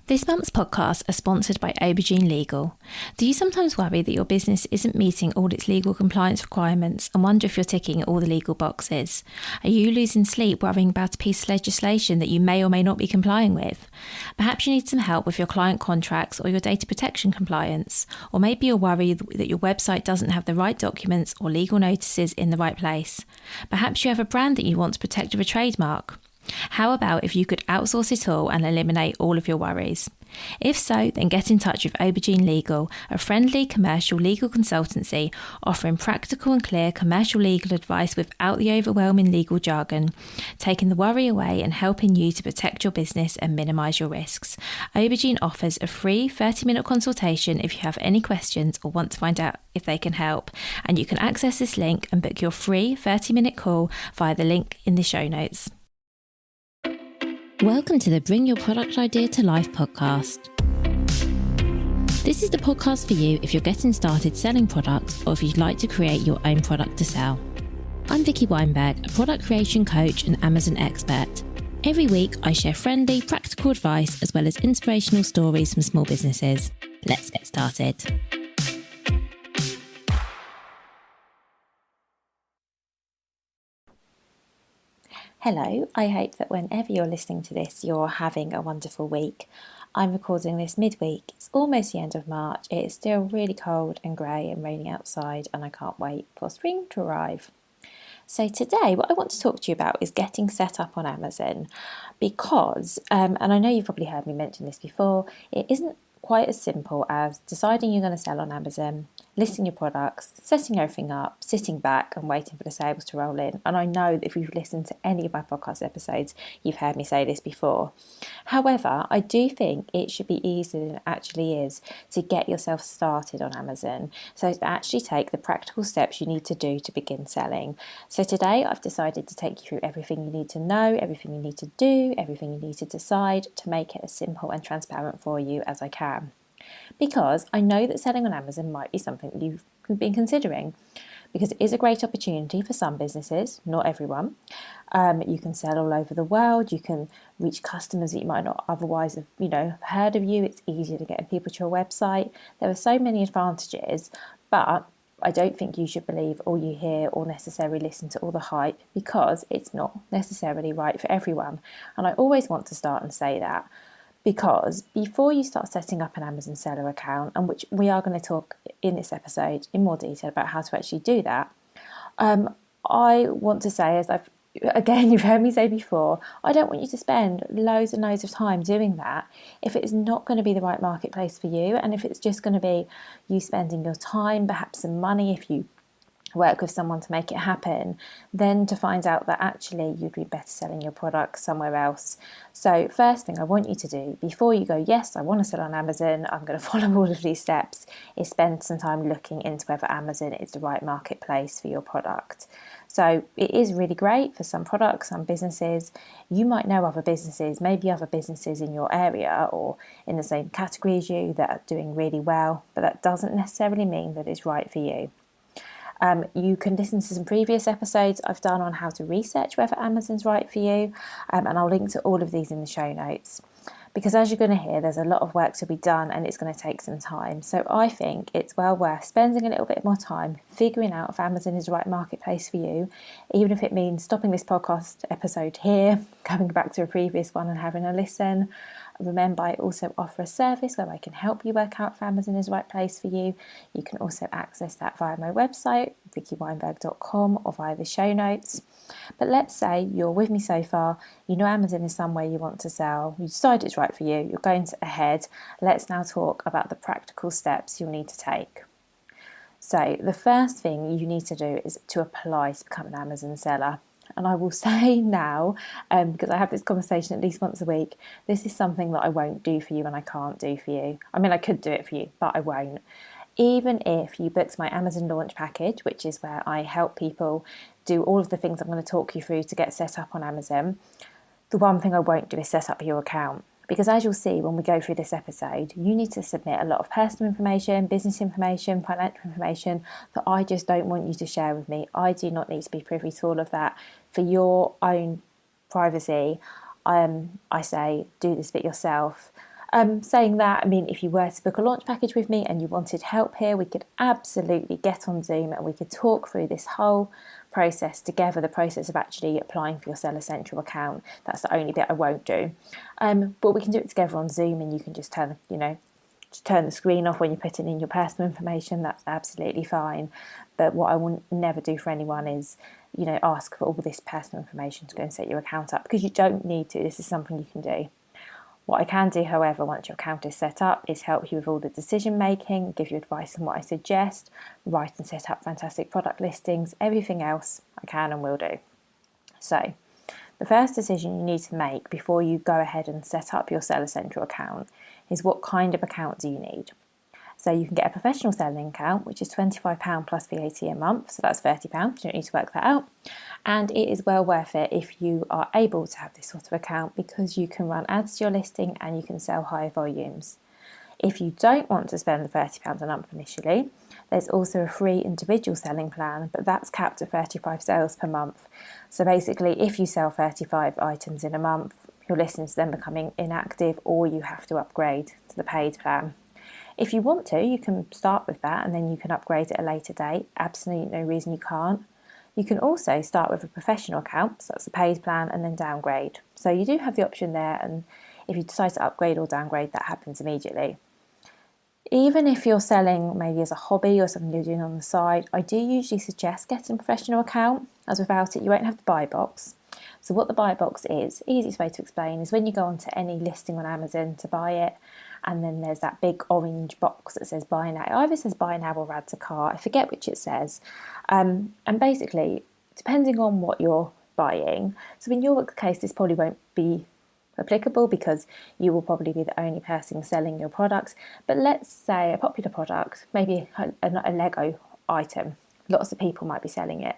This month's podcasts are sponsored by Aubergine Legal. Do you sometimes worry that your business isn't meeting all its legal compliance requirements and wonder if you're ticking all the legal boxes? Are you losing sleep worrying about a piece of legislation that you may or may not be complying with? Perhaps you need some help with your client contracts or your data protection compliance. Or maybe you're worried that your website doesn't have the right documents or legal notices in the right place. Perhaps you have a brand that you want to protect with a trademark. How about if you could outsource it all and eliminate all of your worries? If so, then get in touch with Aubergine Legal, a friendly commercial legal consultancy offering practical and clear commercial legal advice without the overwhelming legal jargon, taking the worry away and helping you to protect your business and minimise your risks. Aubergine offers a free 30-minute consultation if you have any questions or want to find out if they can help, and you can access this link and book your free 30-minute call via the link in the show notes. Welcome to the Bring Your Product Idea to Life podcast. This is the podcast for you if you're getting started selling products or if you'd like to create your own product to sell. I'm Vicky Weinberg, a product creation coach and Amazon expert. Every week I share friendly, practical advice as well as inspirational stories from small businesses. Let's get started. Hello, I hope that whenever you're listening to this, you're having a wonderful week. I'm recording this midweek. It's almost the end of March. It is still really cold and grey and raining outside, and I can't wait for spring to arrive. So today, what I want to talk to you about is getting set up on Amazon because, and I know you've probably heard me mention this before, it isn't quite as simple as deciding you're going to sell on Amazon, listing your products, setting everything up, sitting back and waiting for the sales to roll in. And I know that if you've listened to any of my podcast episodes, you've heard me say this before. However, I do think it should be easier than it actually is to get yourself started on Amazon. So to actually take the practical steps you need to do to begin selling. So today I've decided to take you through everything you need to know, everything you need to do, everything you need to decide to make it as simple and transparent for you as I can. Because I know that selling on Amazon might be something that you've been considering, because it is a great opportunity for some businesses, not everyone. You can sell all over the world. You can reach customers that you might not otherwise have, heard of you. It's easier to get people to your website. There are so many advantages, but I don't think you should believe all you hear or necessarily listen to all the hype, because it's not necessarily right for everyone. And I always want to start and say that. Because before you start setting up an Amazon seller account, and which we are going to talk in this episode in more detail about how to actually do that, I want to say, you've heard me say before, I don't want you to spend loads and loads of time doing that if it is not going to be the right marketplace for you, and if it's just going to be you spending your time, perhaps some money if you work with someone to make it happen, then to find out that actually you'd be better selling your product somewhere else. So first thing I want you to do before you go, yes, I want to sell on Amazon, I'm going to follow all of these steps, is spend some time looking into whether Amazon is the right marketplace for your product. So it is really great for some products, some businesses. You might know other businesses, maybe other businesses in your area or in the same category as you that are doing really well, but that doesn't necessarily mean that it's right for you. You can listen to some previous episodes I've done on how to research whether Amazon's right for you, and I'll link to all of these in the show notes. Because as you're going to hear, there's a lot of work to be done and it's going to take some time. So I think it's well worth spending a little bit more time figuring out if Amazon is the right marketplace for you, even if it means stopping this podcast episode here, coming back to a previous one and having a listen. Remember, I also offer a service where I can help you work out if Amazon is the right place for you. You can also access that via my website, vickyweinberg.com, or via the show notes. But let's say you're with me so far, you know Amazon is somewhere you want to sell, you decide it's right for you, you're going ahead. Let's now talk about the practical steps you'll need to take. So the first thing you need to do is to apply to become an Amazon seller. And I will say now, because I have this conversation at least once a week, this is something that I won't do for you and I can't do for you. I mean, I could do it for you, but I won't. Even if you booked my Amazon launch package, which is where I help people do all of the things I'm going to talk you through to get set up on Amazon, the one thing I won't do is set up your account. Because as you'll see when we go through this episode, you need to submit a lot of personal information, business information, financial information that I just don't want you to share with me. I do not need to be privy to all of that. For your own privacy, I say do this bit yourself. Saying that, I mean, if you were to book a launch package with me and you wanted help here, we could absolutely get on Zoom and we could talk through this whole process together, the process of actually applying for your Seller Central account. That's the only bit I won't do. But we can do it together on Zoom, and you can just turn the screen off when you're putting in your personal information. That's absolutely fine. But what I will never do for anyone is, ask for all this personal information to go and set your account up, because you don't need to. This is something you can do. What I can do, however, once your account is set up, is help you with all the decision making, give you advice on what I suggest, write and set up fantastic product listings, everything else I can and will do. So, the first decision you need to make before you go ahead and set up your Seller Central account is what kind of account do you need. So you can get a professional selling account, which is £25 plus VAT a month, so that's £30, you don't need to work that out. And it is well worth it if you are able to have this sort of account, because you can run ads to your listing and you can sell high volumes. If you don't want to spend the £30 a month initially, there's also a free individual selling plan, but that's capped at 35 sales per month. So basically, if you sell 35 items in a month, your listings then becoming inactive, or you have to upgrade to the paid plan. If you want to, you can start with that and then you can upgrade at a later date. Absolutely no reason you can't. You can also start with a professional account, so that's the paid plan, and then downgrade. So you do have the option there, and if you decide to upgrade or downgrade, that happens immediately. Even if you're selling maybe as a hobby or something you're doing on the side, I do usually suggest getting a professional account, as without it you won't have the buy box. So what the buy box is, easiest way to explain, is when you go onto any listing on Amazon to buy it, and then there's that big orange box that says buy now. It either says buy now or add to cart. I forget which it says. And basically, depending on what you're buying, so in your case, this probably won't be applicable because you will probably be the only person selling your products. But let's say a popular product, maybe a Lego item, lots of people might be selling it.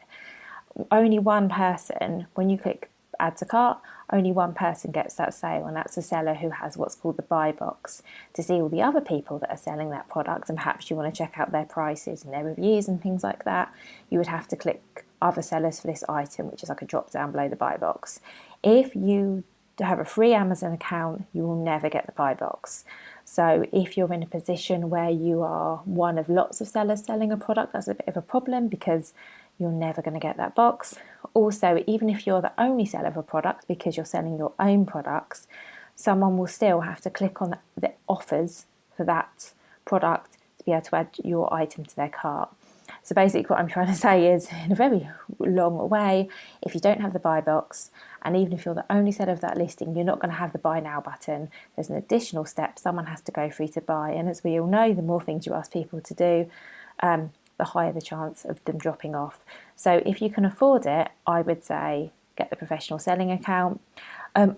Only one person, when you click add to cart, only one person gets that sale, and that's a seller who has what's called the buy box. To see all the other people that are selling that product, and perhaps you want to check out their prices and their reviews and things like that, you would have to click other sellers for this item, which is like a drop down below the buy box. If you have a free Amazon account, you will never get the buy box. So if you're in a position where you are one of lots of sellers selling a product, that's a bit of a problem, because you're never going to get that box. Also, even if you're the only seller of a product, because you're selling your own products, someone will still have to click on the offers for that product to be able to add your item to their cart. So basically what I'm trying to say is, in a very long way, if you don't have the buy box, and even if you're the only seller of that listing, you're not going to have the buy now button. There's an additional step someone has to go through to buy. And as we all know, the more things you ask people to do, the higher the chance of them dropping off. So if you can afford it, I would say get the professional selling account.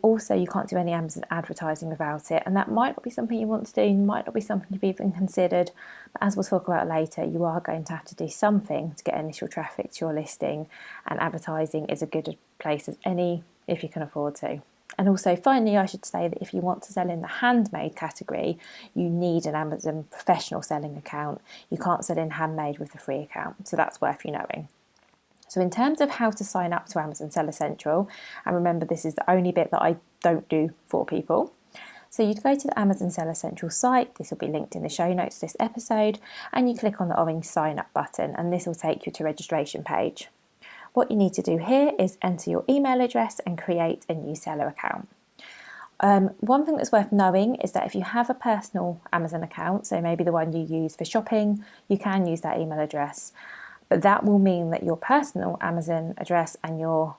Also, you can't do any Amazon advertising without it, and that might not be something you want to do, might not be something you've even considered, but as we'll talk about later, you are going to have to do something to get initial traffic to your listing, and advertising is a good place as any if you can afford to. And also, finally, I should say that if you want to sell in the handmade category, you need an Amazon professional selling account. You can't sell in handmade with the free account, so that's worth you knowing. So in terms of how to sign up to Amazon Seller Central, and remember this is the only bit that I don't do for people. So you'd go to the Amazon Seller Central site, this will be linked in the show notes to this episode, and you click on the orange sign up button, and this will take you to registration page. What you need to do here is enter your email address and create a new seller account. One thing that's worth knowing is that if you have a personal Amazon account, so maybe the one you use for shopping, you can use that email address. But that will mean that your personal Amazon address and your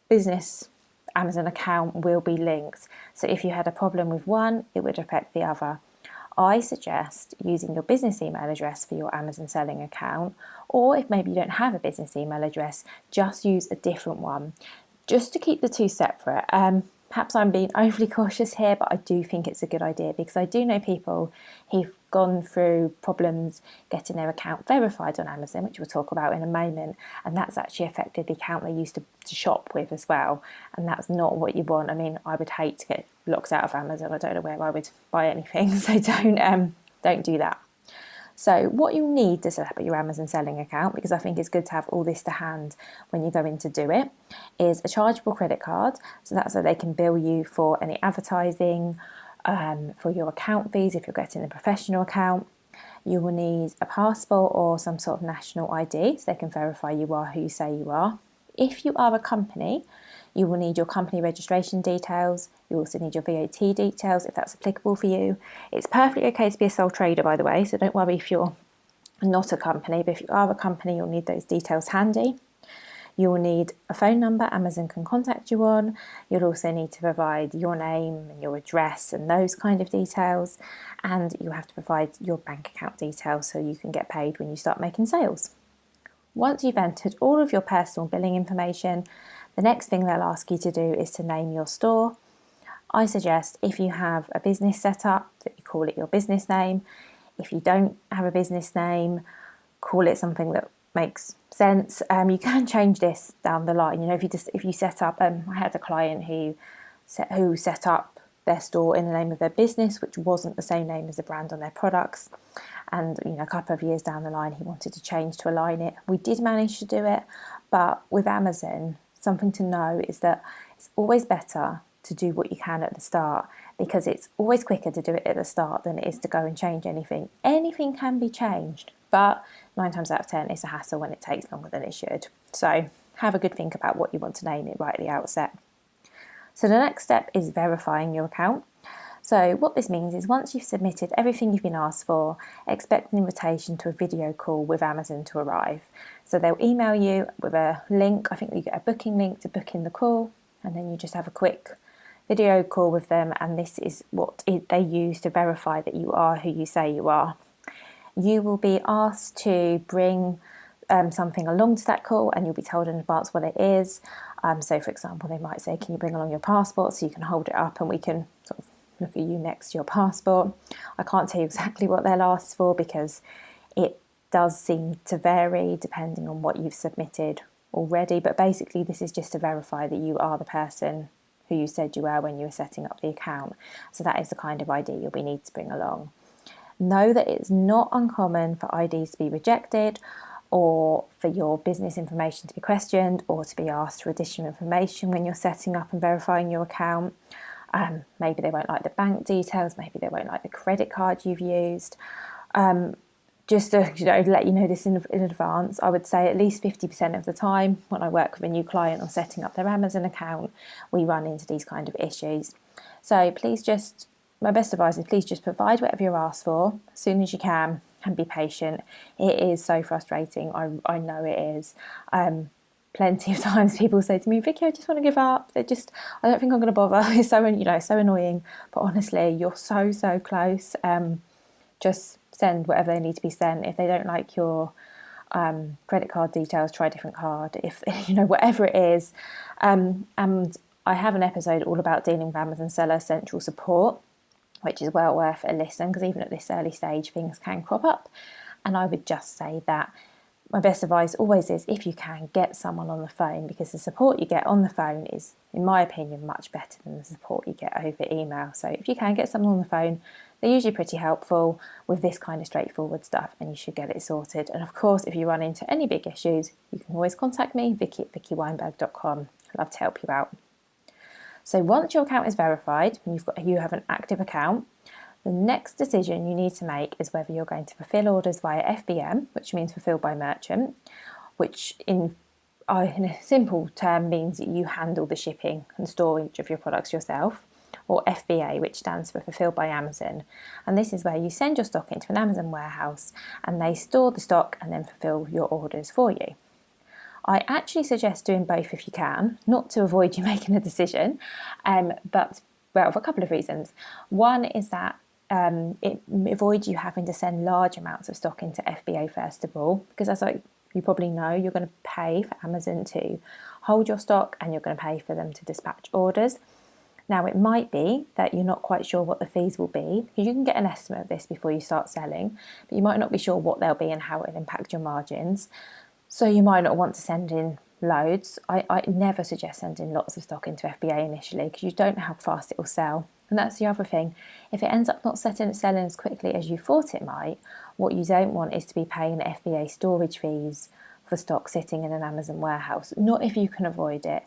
business Amazon account will be linked. So if you had a problem with one, it would affect the other. I suggest using your business email address for your Amazon selling account, or if maybe you don't have a business email address, just use a different one, just to keep the two separate. Perhaps I'm being overly cautious here, but I do think it's a good idea, because I do know people who've gone through problems getting their account verified on Amazon, which we'll talk about in a moment, and that's actually affected the account they used to shop with as well, and that's not what you want. I mean, I would hate to get locked out of Amazon. I don't know where I would buy anything, so don't do that. So what you need to set up your Amazon selling account, because I think it's good to have all this to hand when you go in to do it, is a chargeable credit card. So that's so they can bill you for any advertising, for your account fees if you're getting a professional account. You will need a passport or some sort of national ID so they can verify you are who you say you are. If you are a company, you will need your company registration details. You also need your VAT details if that's applicable for you. It's perfectly okay to be a sole trader, by the way, so don't worry if you're not a company, but if you are a company, you'll need those details handy. You will need a phone number Amazon can contact you on. You'll also need to provide your name and your address and those kind of details. And you have to provide your bank account details so you can get paid when you start making sales. Once you've entered all of your personal billing information, the next thing they'll ask you to do is to name your store. I suggest if you have a business set up that you call it your business name. If you don't have a business name, call it something that makes sense. You can change this down the line. You know, if you set up, I had a client who set up their store in the name of their business, which wasn't the same name as the brand on their products. And a couple of years down the line, he wanted to change to align it. We did manage to do it, but with Amazon, something to know is that it's always better to do what you can at the start, because it's always quicker to do it at the start than it is to go and change anything. Anything can be changed, but 9 times out of 10 it's a hassle when it takes longer than it should. So have a good think about what you want to name it right at the outset. So the next step is verifying your account. So what this means is once you've submitted everything you've been asked for, expect an invitation to a video call with Amazon to arrive. So they'll email you with a link. I think you get a booking link to book in the call, and then you just have a quick video call with them, and this is what they use to verify that you are who you say you are. You will be asked to bring something along to that call, and you'll be told in advance what it is. So for example, they might say, can you bring along your passport so you can hold it up and we can sort of look at you next to your passport. I can't tell you exactly what they'll ask for because it does seem to vary depending on what you've submitted already, but basically this is just to verify that you are the person who you said you were when you were setting up the account. So that is the kind of ID you'll need to bring along. Know that it's not uncommon for IDs to be rejected, or for your business information to be questioned, or to be asked for additional information when you're setting up and verifying your account. Maybe they won't like the bank details, maybe they won't like the credit card you've used. Just to let you know this in advance, I would say at least 50% of the time when I work with a new client on setting up their Amazon account, we run into these kind of issues. So my best advice is please just provide whatever you're asked for as soon as you can and be patient. It is so frustrating, I know it is. Plenty of times people say to me, Vicky, I just want to give up. I don't think I'm going to bother. It's so annoying. But honestly, you're so close. Just send whatever they need to be sent. If they don't like your credit card details, try a different card. If whatever it is. And I have an episode all about dealing with Amazon Seller Central support, which is well worth a listen, because even at this early stage things can crop up. And I would just say that my best advice always is, if you can, get someone on the phone, because the support you get on the phone is, in my opinion, much better than the support you get over email. So if you can get someone on the phone, they're usually pretty helpful with this kind of straightforward stuff, and you should get it sorted. And of course, if you run into any big issues, you can always contact me, vicky@vickyweinberg.com. I'd love to help you out. So once your account is verified and you have an active account, the next decision you need to make is whether you're going to fulfill orders via FBM, which means fulfilled by merchant, which in a simple term means that you handle the shipping and storage of your products yourself, or FBA, which stands for fulfilled by Amazon. And this is where you send your stock into an Amazon warehouse and they store the stock and then fulfill your orders for you. I actually suggest doing both if you can, not to avoid you making a decision, but for a couple of reasons. One is that it avoids you having to send large amounts of stock into FBA first of all, because as you probably know, you're going to pay for Amazon to hold your stock and you're going to pay for them to dispatch orders. Now, it might be that you're not quite sure what the fees will be, because you can get an estimate of this before you start selling, but you might not be sure what they'll be and how it will impact your margins. So you might not want to send in loads. I never suggest sending lots of stock into FBA initially, because you don't know how fast it will sell. And that's the other thing. If it ends up not selling as quickly as you thought it might, what you don't want is to be paying FBA storage fees for stock sitting in an Amazon warehouse. Not if you can avoid it.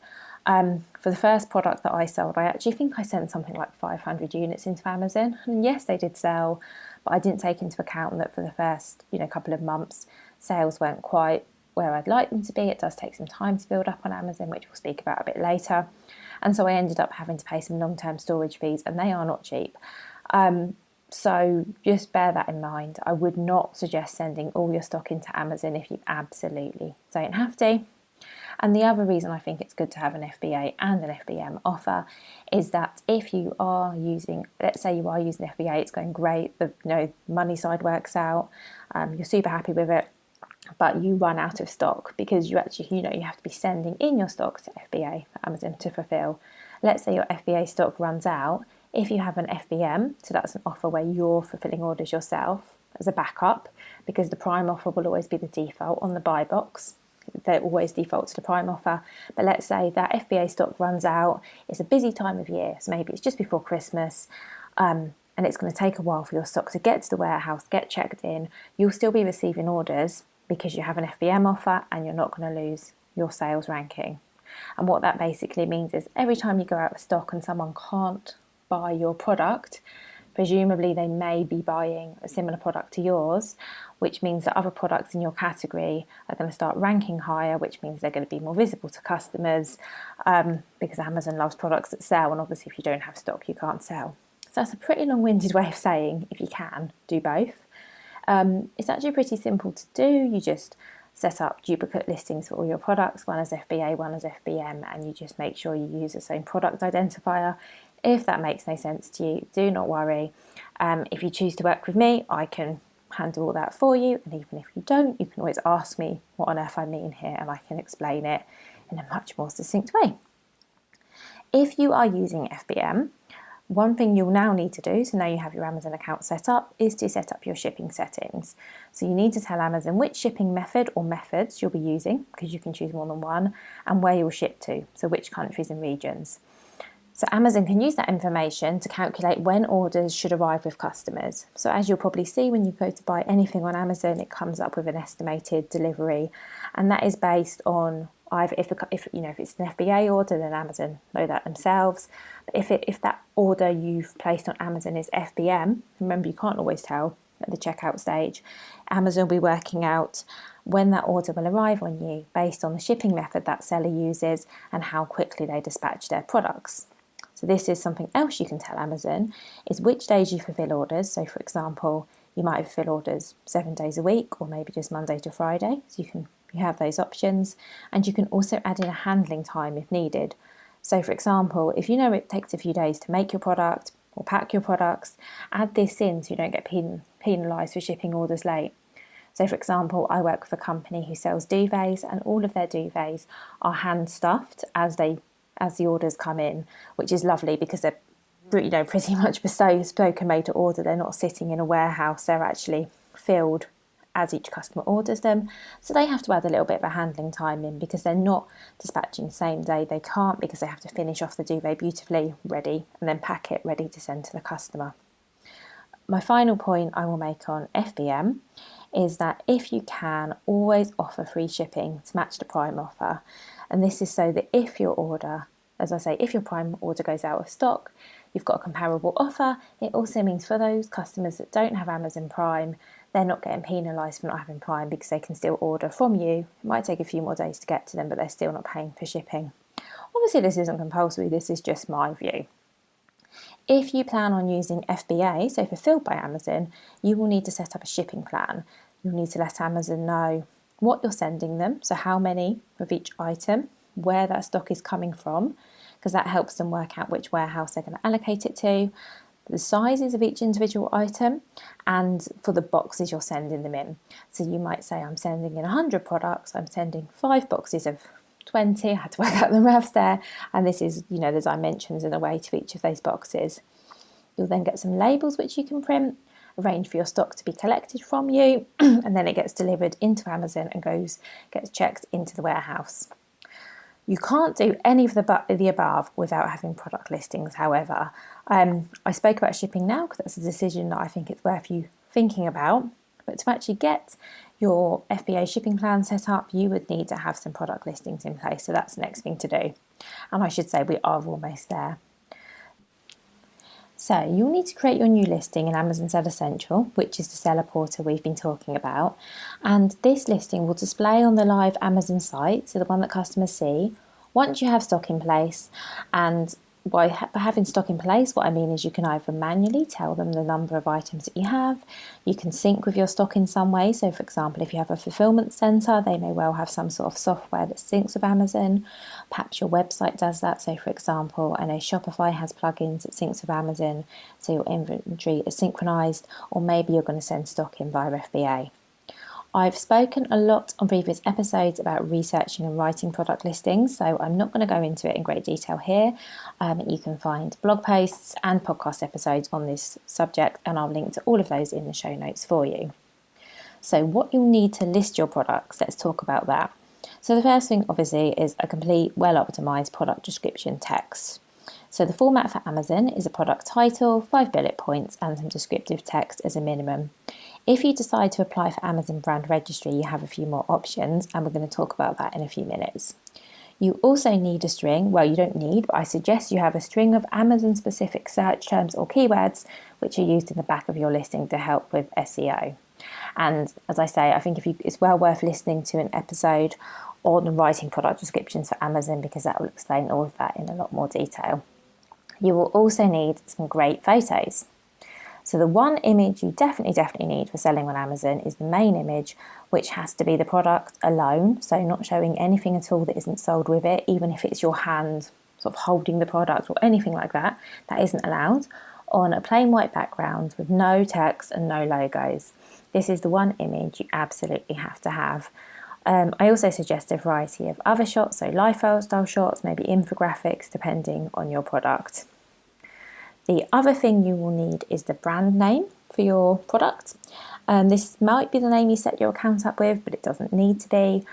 For the first product that I sold, I actually think I sent something like 500 units into Amazon. And yes, they did sell, but I didn't take into account that for the first, couple of months, sales weren't quite where I'd like them to be. It does take some time to build up on Amazon, which we'll speak about a bit later. And so I ended up having to pay some long-term storage fees, and they are not cheap. So just bear that in mind. I would not suggest sending all your stock into Amazon if you absolutely don't have to. And the other reason I think it's good to have an FBA and an FBM offer is that if you are using, let's say you are using FBA, it's going great, the money side works out, you're super happy with it, but you run out of stock because you actually, you have to be sending in your stock to FBA for Amazon to fulfill. Let's say your FBA stock runs out. If you have an FBM, so that's an offer where you're fulfilling orders yourself as a backup, because the Prime offer will always be the default on the buy box. They always default to the Prime offer. But let's say that FBA stock runs out. It's a busy time of year, so maybe it's just before Christmas, and it's going to take a while for your stock to get to the warehouse, get checked in. You'll still be receiving orders because you have an FBM offer, and you're not going to lose your sales ranking. And what that basically means is every time you go out of stock and someone can't buy your product, presumably they may be buying a similar product to yours, which means that other products in your category are going to start ranking higher, which means they're going to be more visible to customers, because Amazon loves products that sell, and obviously if you don't have stock you can't sell. So that's a pretty long-winded way of saying, if you can, do both. It's actually pretty simple to do. You just set up duplicate listings for all your products, one as FBA, one as FBM, and you just make sure you use the same product identifier. If that makes no sense to you, do not worry. If you choose to work with me, I can handle all that for you, and even if you don't, you can always ask me what on earth I mean here, and I can explain it in a much more succinct way. If you are using FBM, one thing you'll now need to do, so now you have your Amazon account set up, is to set up your shipping settings. So you need to tell Amazon which shipping method or methods you'll be using, because you can choose more than one, and where you'll ship to, so which countries and regions. So Amazon can use that information to calculate when orders should arrive with customers. So as you'll probably see when you go to buy anything on Amazon, it comes up with an estimated delivery, and that is based on either if it's an FBA order, then Amazon know that themselves. But if that order you've placed on Amazon is FBM, remember you can't always tell at the checkout stage, Amazon will be working out when that order will arrive on you based on the shipping method that seller uses and how quickly they dispatch their products. So this is something else you can tell Amazon, is which days you fulfill orders. So for example, you might fulfill orders 7 days a week, or maybe just Monday to Friday. So you have those options, and you can also add in a handling time if needed. So for example, if you know it takes a few days to make your product or pack your products, add this in so you don't get penalised for shipping orders late. So for example, I work with a company who sells duvets, and all of their duvets are hand stuffed as the orders come in, which is lovely because they're pretty much bespoke and made to order. They're not sitting in a warehouse, they're actually filled as each customer orders them. So they have to add a little bit of a handling time in because they're not dispatching same day. They can't, because they have to finish off the duvet beautifully ready and then pack it ready to send to the customer. My final point I will make on FBM is that if you can, always offer free shipping to match the Prime offer. And this is so that if your order, as I say, if your Prime order goes out of stock, you've got a comparable offer. It also means for those customers that don't have Amazon Prime, they're not getting penalised for not having Prime because they can still order from you. It might take a few more days to get to them, but they're still not paying for shipping. Obviously, this isn't compulsory. This is just my view. If you plan on using FBA, so fulfilled by Amazon, you will need to set up a shipping plan. You'll need to let Amazon know what you're sending them, so how many of each item, where that stock is coming from, because that helps them work out which warehouse they're going to allocate it to, the sizes of each individual item, and for the boxes you're sending them in. So you might say, I'm sending in 100 products, I'm sending 5 boxes of 20, I had to work out the maths there, and this is, the dimensions and the weight of each of those boxes. You'll then get some labels which you can print, arrange for your stock to be collected from you, and then it gets delivered into Amazon and gets checked into the warehouse. You can't do any of the above without having product listings, however. I spoke about shipping now because that's a decision that I think it's worth you thinking about, but to actually get your FBA shipping plan set up, you would need to have some product listings in place, so that's the next thing to do. And I should say we are almost there. So you'll need to create your new listing in Amazon Seller Central, which is the seller portal we've been talking about. And this listing will display on the live Amazon site, so the one that customers see, once you have stock in place. And by having stock in place, what I mean is you can either manually tell them the number of items that you have, you can sync with your stock in some way. So for example, if you have a fulfillment center, they may well have some sort of software that syncs with Amazon. Perhaps your website does that. So for example, I know Shopify has plugins that syncs with Amazon, so your inventory is synchronized, or maybe you're going to send stock in via FBA. I've spoken a lot on previous episodes about researching and writing product listings, so I'm not going to go into it in great detail here. You can find blog posts and podcast episodes on this subject, and I'll link to all of those in the show notes for you. So what you'll need to list your products, let's talk about that. So the first thing obviously is a complete, well-optimized product description text. So the format for Amazon is a product title, 5 bullet points, and some descriptive text as a minimum. If you decide to apply for Amazon Brand Registry, you have a few more options, and we're going to talk about that in a few minutes. You also need a string, well, you don't need, but I suggest you have a string of Amazon-specific search terms or keywords which are used in the back of your listing to help with SEO. And as I say, I think it's well worth listening to an episode on writing product descriptions for Amazon, because that will explain all of that in a lot more detail. You will also need some great photos. So the one image you definitely need for selling on Amazon is the main image, which has to be the product alone, so not showing anything at all that isn't sold with it, even if it's your hand sort of holding the product or anything like that. That isn't allowed, on a plain white background with no text and no logos. This is the one image you absolutely have to have. I also suggest a variety of other shots, so lifestyle shots, maybe infographics, depending on your product. The other thing you will need is the brand name for your product. This might be the name you set your account up with, but it doesn't need to be.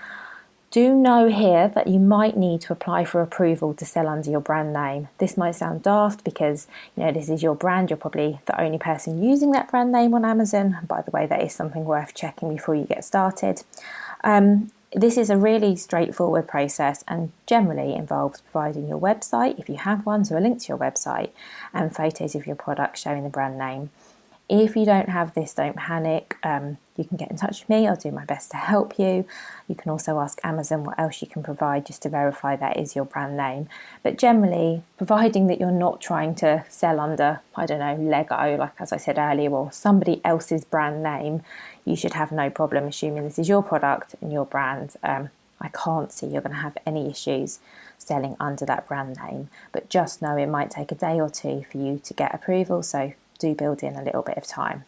Do know here that you might need to apply for approval to sell under your brand name. This might sound daft because, this is your brand. You're probably the only person using that brand name on Amazon. By the way, that is something worth checking before you get started. This is a really straightforward process and generally involves providing your website, if you have one, so a link to your website, and photos of your product showing the brand name. If you don't have this, don't panic. You can get in touch with me. I'll do my best to help you. You can also ask Amazon what else you can provide just to verify that is your brand name. But generally, providing that you're not trying to sell under, Lego, like as I said earlier, or somebody else's brand name, you should have no problem assuming this is your product and your brand. I can't see you're going to have any issues selling under that brand name. But just know it might take a day or two for you to get approval, so do build in a little bit of time.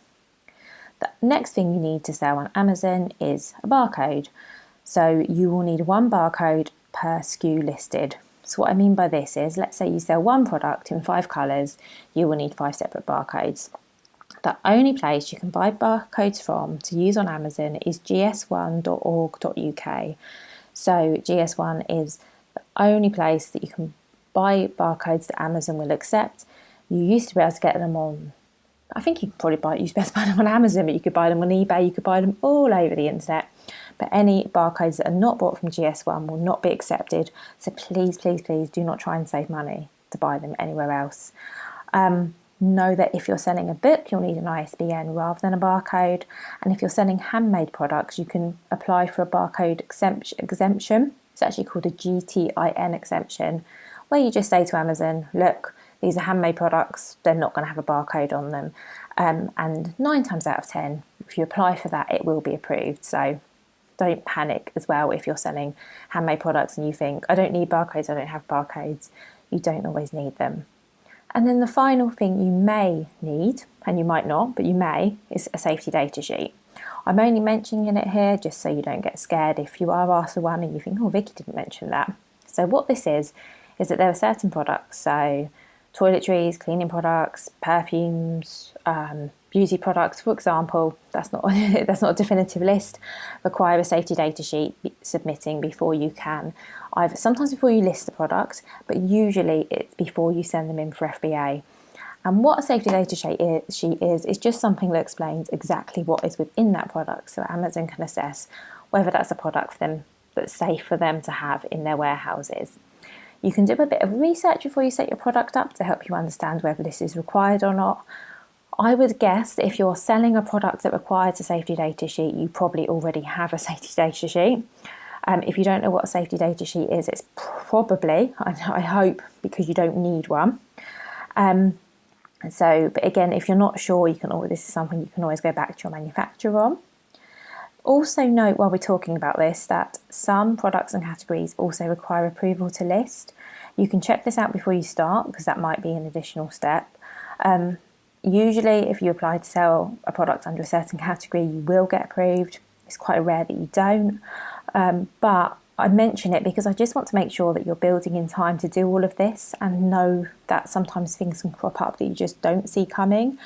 The next thing you need to sell on Amazon is a barcode. So you will need one barcode per SKU listed. So what I mean by this is, let's say you sell one product in 5 colours, you will need 5 separate barcodes. The only place you can buy barcodes from to use on Amazon is gs1.org.uk. So GS1 is the only place that you can buy barcodes that Amazon will accept. You used to be able to get them on, I think you could probably you best buy them on Amazon, but you could buy them on eBay, you could buy them all over the internet. But any barcodes that are not bought from GS1 will not be accepted. So please do not try and save money to buy them anywhere else. Know that if you're selling a book, you'll need an ISBN rather than a barcode. And if you're selling handmade products, you can apply for a barcode exemption. It's actually called a GTIN exemption, where you just say to Amazon, look, these are handmade products, they're not going to have a barcode on them. And 9 times out of 10, if you apply for that, it will be approved. So don't panic as well if you're selling handmade products and you think, I don't need barcodes, I don't have barcodes. You don't always need them. And then the final thing you may need, and you might not, but you may, is a safety data sheet. I'm only mentioning it here just so you don't get scared if you are asked for one and you think, oh, Vicky didn't mention that. So what this is that there are certain products, so toiletries, cleaning products, perfumes, beauty products, for example, that's not a definitive list, require a safety data sheet submitting before you can. Sometimes before you list the product, but usually it's before you send them in for FBA. And what a safety data sheet is just something that explains exactly what is within that product, so Amazon can assess whether that's a product for them that's safe for them to have in their warehouses. You can do a bit of research before you set your product up to help you understand whether this is required or not. I would guess that if you're selling a product that requires a safety data sheet, you probably already have a safety data sheet. If you don't know what a safety data sheet is, it's probably, I hope, because you don't need one. But again, if you're not sure, this is something you can always go back to your manufacturer on. Also note while we're talking about this that some products and categories also require approval to list. You can check this out before you start because that might be an additional step. Usually if you apply to sell a product under a certain category, you will get approved. It's quite rare that you don't. But I mention it because I just want to make sure that you're building in time to do all of this and know that sometimes things can crop up that you just don't see coming.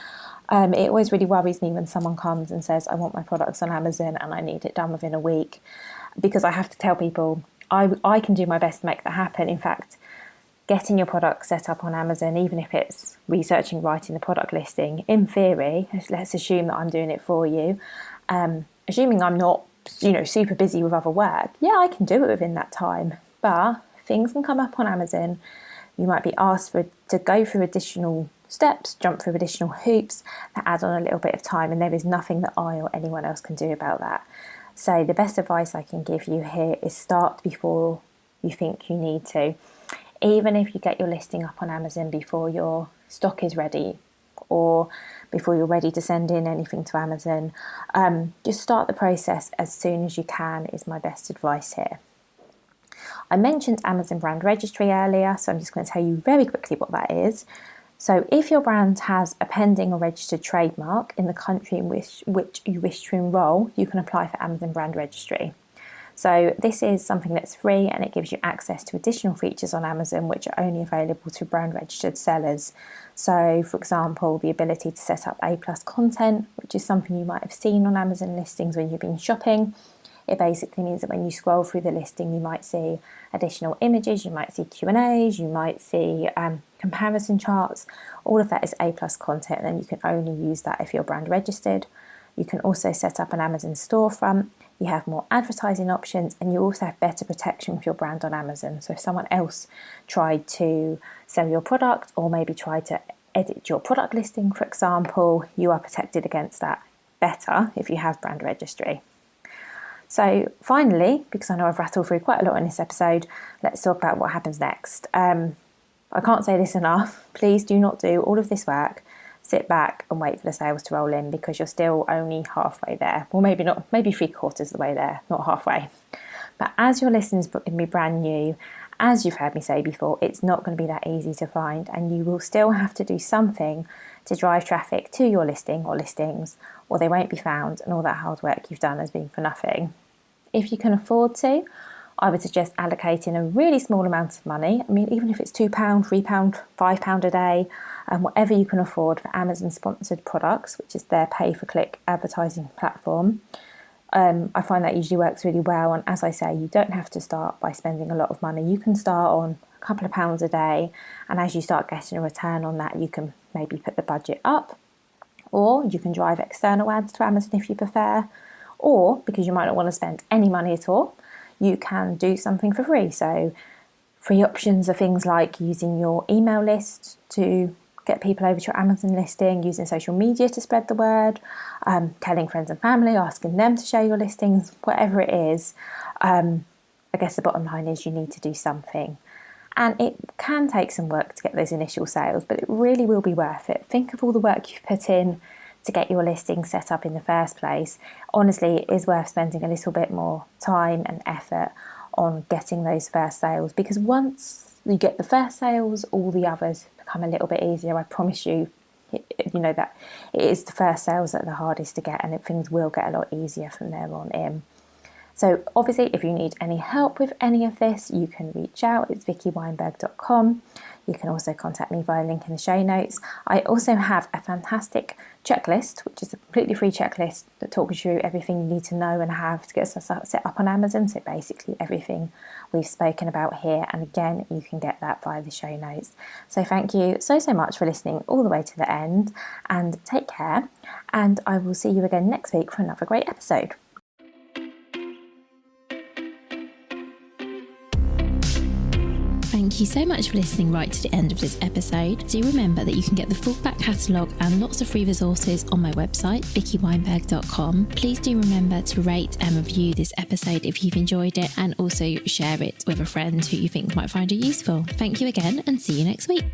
It always really worries me when someone comes and says, I want my products on Amazon and I need it done within a week, because I have to tell people I can do my best to make that happen. In fact, getting your product set up on Amazon, even if it's researching, writing the product listing, in theory, let's assume that I'm doing it for you, assuming I'm not super busy with other work, yeah, I can do it within that time. But things can come up on Amazon. You might be asked to go through additional steps, jump through additional hoops that add on a little bit of time, and there is nothing that I or anyone else can do about that. So the best advice I can give you here is start before you think you need to. Even if you get your listing up on Amazon before your stock is ready or before you're ready to send in anything to Amazon, just start the process as soon as you can is my best advice here. I mentioned Amazon Brand Registry earlier, so I'm just going to tell you very quickly what that is. So if your brand has a pending or registered trademark in the country in which you wish to enrol, you can apply for Amazon Brand Registry. So this is something that's free and it gives you access to additional features on Amazon which are only available to brand registered sellers. So for example, the ability to set up A+ content, which is something you might have seen on Amazon listings when you've been shopping. It basically means that when you scroll through the listing, you might see additional images, you might see Q&As, you might see comparison charts. All of that is A+ content, and then you can only use that if you're brand registered. You can also set up an Amazon storefront. You have more advertising options, and you also have better protection for your brand on Amazon. So if someone else tried to sell your product or maybe tried to edit your product listing, for example, you are protected against that better if you have brand registry. So finally, because I know I've rattled through quite a lot in this episode, let's talk about what happens next. I can't say this enough. Please do not do all of this work, sit back and wait for the sales to roll in, because you're still only halfway there. Well, maybe not, maybe 3/4 of the way there, not halfway. But as your listings can be brand new, as you've heard me say before, it's not going to be that easy to find, and you will still have to do something to drive traffic to your listing or listings, or they won't be found, and all that hard work you've done has been for nothing. If you can afford to, I would suggest allocating a really small amount of money. I mean, even if it's £2, £3, £5 a day, whatever you can afford for Amazon sponsored products, which is their pay-per-click advertising platform. I find that usually works really well. And as I say, you don't have to start by spending a lot of money. You can start on a couple of pounds a day. And as you start getting a return on that, you can maybe put the budget up, or you can drive external ads to Amazon if you prefer. Or, because you might not want to spend any money at all, you can do something for free. So free options are things like using your email list to get people over to your Amazon listing, using social media to spread the word, telling friends and family, asking them to share your listings, whatever it is. I guess the bottom line is you need to do something. And it can take some work to get those initial sales, but it really will be worth it. Think of all the work you've put in to get your listing set up in the first place. Honestly, it is worth spending a little bit more time and effort on getting those first sales, because once you get the first sales, all the others become a little bit easier. I promise you, that it is the first sales that are the hardest to get, and things will get a lot easier from there on in. So obviously, if you need any help with any of this, you can reach out. It's vickyweinberg.com. You can also contact me via link in the show notes. I also have a fantastic checklist, which is a completely free checklist that talks you through everything you need to know and have to get set up on Amazon. So basically everything we've spoken about here. And again, you can get that via the show notes. So thank you so much for listening all the way to the end, and take care. And I will see you again next week for another great episode. Thank Thank you so much for listening right to the end of this episode. Do remember that you can get the full back catalogue and lots of free resources on my website, vickyweinberg.com. Please do remember to rate and review this episode if you've enjoyed it, and also share it with a friend who you think might find it useful. Thank you again, and see you next week.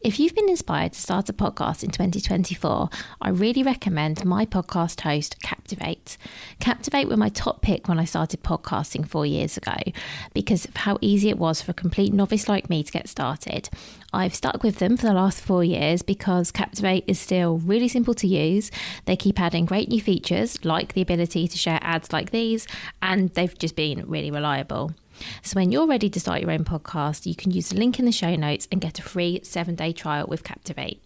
If you've been inspired to start a podcast in 2024, I really recommend my podcast host, Captivate. Captivate were my top pick when I started podcasting 4 years ago because of how easy it was for a complete novice like me to get started. I've stuck with them for the last 4 years because Captivate is still really simple to use. They keep adding great new features like the ability to share ads like these, and they've just been really reliable. So when you're ready to start your own podcast, you can use the link in the show notes and get a free 7-day trial with Captivate.